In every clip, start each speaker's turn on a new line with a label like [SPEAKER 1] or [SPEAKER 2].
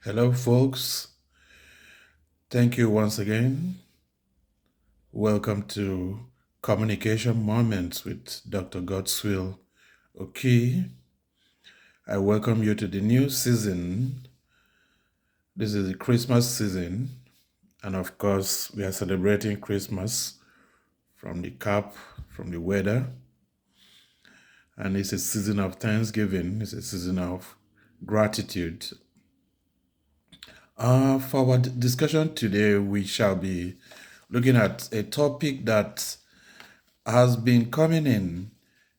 [SPEAKER 1] Hello, folks. Thank you once again. Welcome to Communication Moments with Dr. Godswill Oki. I welcome you to the new season. This is the Christmas season, and of course, we are celebrating Christmas from the cap, from the weather, and it's a season of Thanksgiving. It's a season of gratitude. For our discussion today, we shall be looking at a topic that has been coming in.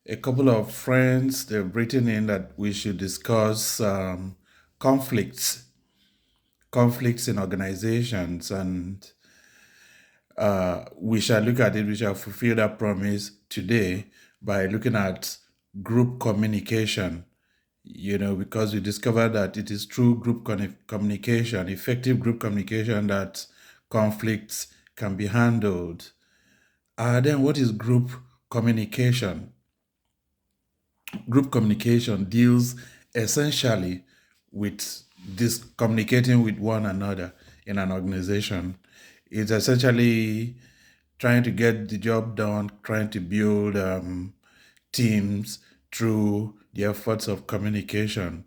[SPEAKER 1] A couple of friends, they've written in that we should discuss conflicts, conflicts in organizations, and we shall look at it, we shall fulfill that promise today by looking at group communication, because we discovered that it is through group communication, effective group communication, that conflicts can be handled. Then what is group communication? Group communication deals essentially with this communicating with one another in an organization. It's essentially trying to get the job done, trying to build teams through the efforts of communication.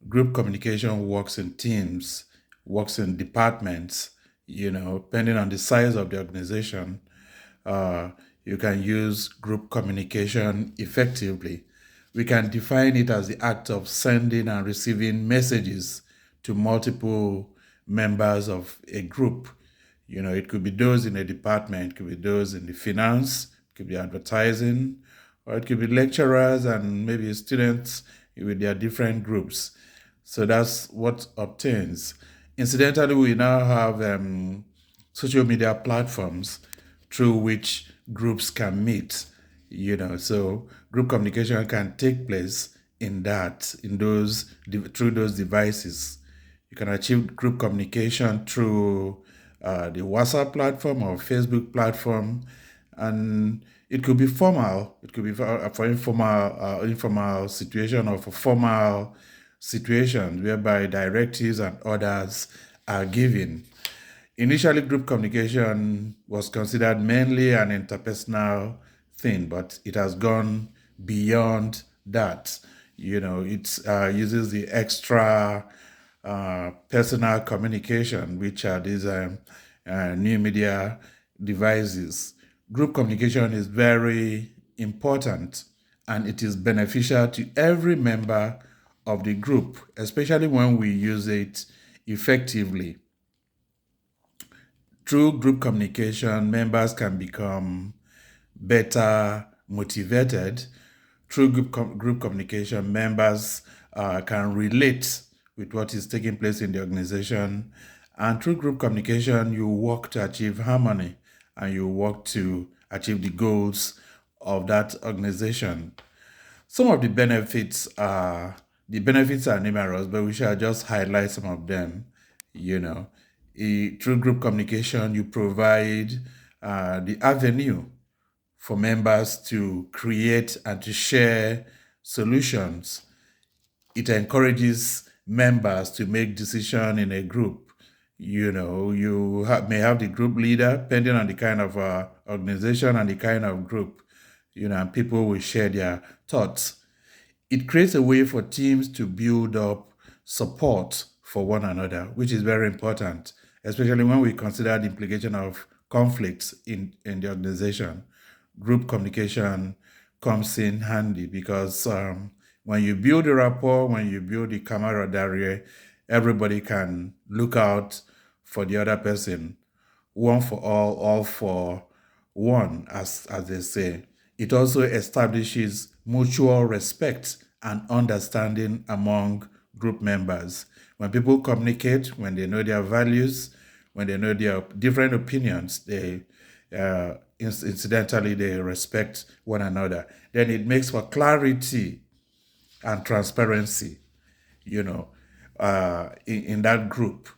[SPEAKER 1] Group communication works in teams, works in departments, depending on the size of the organization. Uh, you can use group communication effectively. We can define it as the act of sending and receiving messages to multiple members of a group. It could be those in a department, it could be those in the finance, it could be advertising, or it could be lecturers and maybe students with their different groups. So that's what obtains. Incidentally, we now have social media platforms through which groups can meet. So group communication can take place through those devices. You can achieve group communication through the WhatsApp platform or Facebook platform, and it could be formal. It could be for informal situation, or for formal situations whereby directives and orders are given. Initially, group communication was considered mainly an interpersonal thing, but it has gone beyond that. It uses the extra personal communication, which are these new media devices. Group communication is very important, and it is beneficial to every member of the group, especially when we use it effectively. Through group communication, members can become better motivated. Through group communication, members can relate with what is taking place in the organization. And through group communication, you work to achieve harmony, and you work to achieve the goals of that organization. Some of the benefits are numerous, but we shall just highlight some of them. You know, through group communication, you provide the avenue for members to create and to share solutions. It encourages members to make decisions in a group. May have the group leader, depending on the kind of organization and the kind of group, and people will share their thoughts. It creates a way for teams to build up support for one another, which is very important, especially when we consider the implication of conflicts in the organization. Group communication comes in handy because when you build a rapport, when you build the camaraderie, everybody can look out for the other person, one for all for one, as they say. It also establishes mutual respect and understanding among group members. When people communicate, when they know their values, when they know their different opinions, incidentally they respect one another. Then it makes for clarity and transparency, in that group.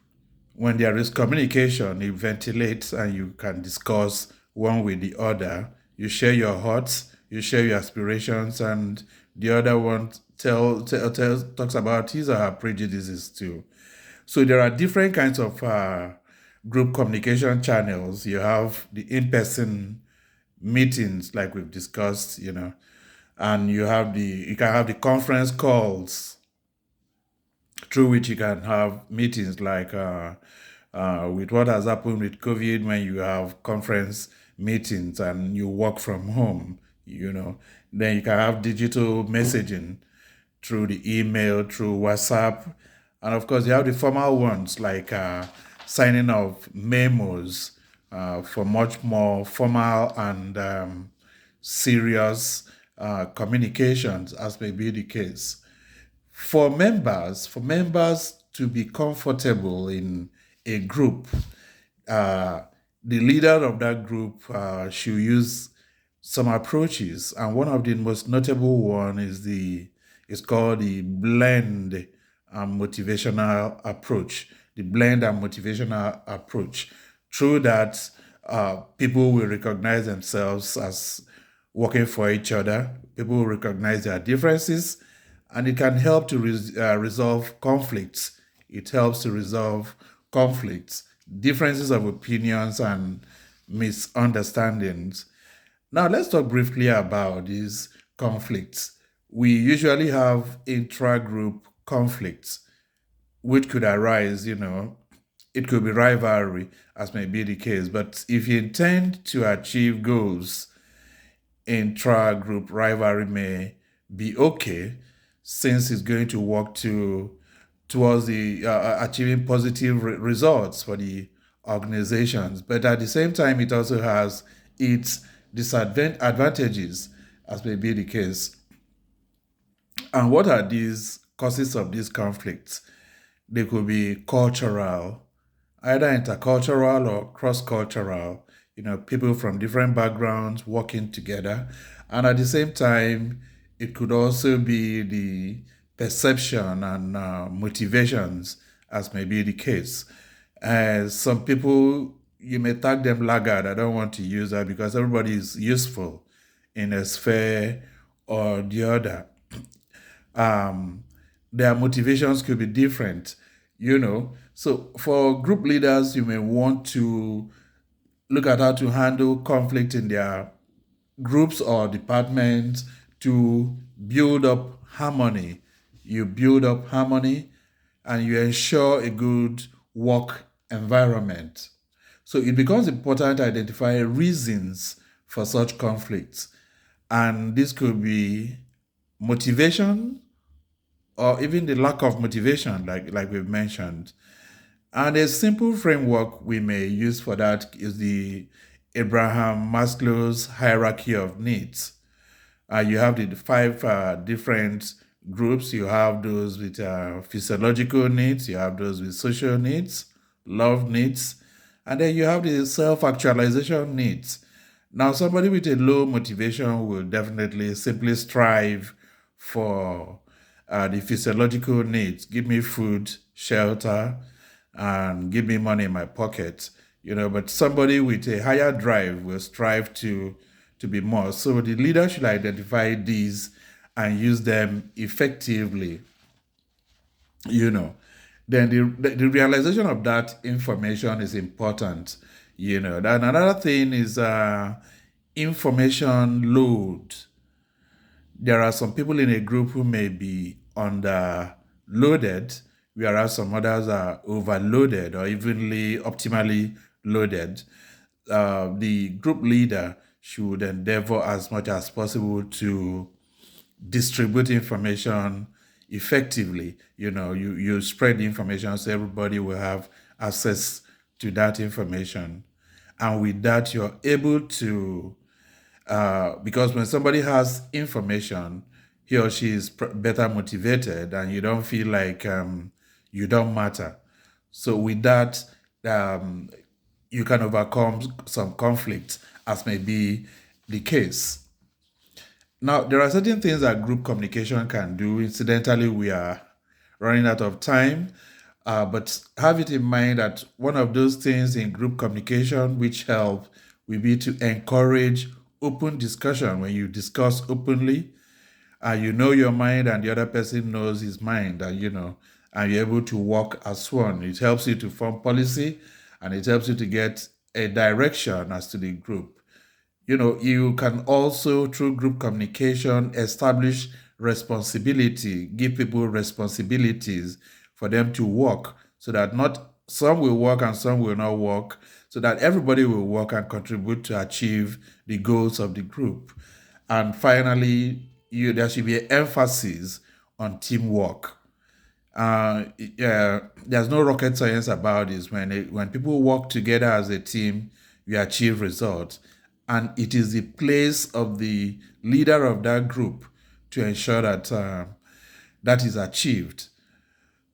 [SPEAKER 1] When there is communication, you ventilate and you can discuss one with the other. You share your thoughts, you share your aspirations, and the other one talks about his or her prejudices too. So there are different kinds of group communication channels. You have the in-person meetings, like we've discussed, and you can have the conference calls through which you can have meetings, like with what has happened with COVID, when you have conference meetings and you work from home, then you can have digital messaging through the email, through WhatsApp. And of course, you have the formal ones, like signing of memos for much more formal and serious communications, as may be the case. For members to be comfortable in a group, uh, the leader of that group should use some approaches, and one of the most notable one is called the blend and motivational approach. The blend and motivational approach. Through that, people will recognize themselves as working for each other. People will recognize their differences, and it can help to resolve conflicts. It helps to resolve conflicts, differences of opinions, and misunderstandings. Now, let's talk briefly about these conflicts. We usually have intra-group conflicts, which could arise, it could be rivalry, as may be the case. But if you intend to achieve goals, intra-group rivalry may be okay, since it's going to work towards the achieving positive results for the organizations. But at the same time, it also has its disadvantages, as may be the case. And what are these causes of these conflicts? They could be cultural, either intercultural or cross-cultural, people from different backgrounds working together. And at the same time, it could also be the perception and motivations, as may be the case. Some people, you may tag them laggard. I don't want to use that, because everybody is useful in a sphere or the other. um, their motivations could be different, So for group leaders, you may want to look at how to handle conflict in their groups or departments to build up harmony. You build up harmony and you ensure a good work environment. So it becomes important to identify reasons for such conflicts. And this could be motivation, or even the lack of motivation, like we've mentioned. And a simple framework we may use for that is the Abraham Maslow's hierarchy of needs. You have the five different groups. You have those with physiological needs, you have those with social needs, love needs, and then you have the self actualization needs. Now, somebody with a low motivation will definitely simply strive for the physiological needs: give me food, shelter, and give me money in my pocket. But somebody with a higher drive will strive to be more. So the leader should identify these and use them effectively. you know then the realization of that information is important. Then another thing is information load. There are some people in a group who may be underloaded, whereas some others are overloaded or evenly optimally loaded. The group leader should endeavor as much as possible to distribute information effectively. You spread the information so everybody will have access to that information. And with that, you're able to, because when somebody has information, he or she is better motivated, and you don't feel like you don't matter. So with that, um, you can overcome some conflict, as may be the case. Now, there are certain things that group communication can do. Incidentally, we are running out of time, but have it in mind that one of those things in group communication which help will be to encourage open discussion. When you discuss openly, you know your mind and the other person knows his mind, and and you're able to work as one. It helps you to form policy, and it helps you to get a direction as to the group. You can also, through group communication, establish responsibility, give people responsibilities for them to work, so that not some will work and some will not work, so that everybody will work and contribute to achieve the goals of the group. And finally, there should be an emphasis on teamwork. There's no rocket science about this. When people work together as a team, you achieve results, and it is the place of the leader of that group to ensure that that is achieved.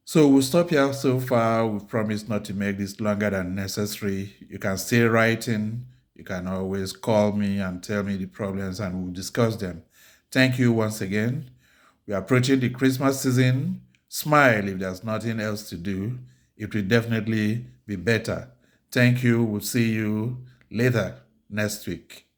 [SPEAKER 1] So we'll stop here so far. We've promised not to make this longer than necessary. You can still write in. You can always call me and tell me the problems, and we'll discuss them. Thank you once again. We are approaching the Christmas season. Smile if there's nothing else to do. It will definitely be better. Thank you. We'll see you later next week.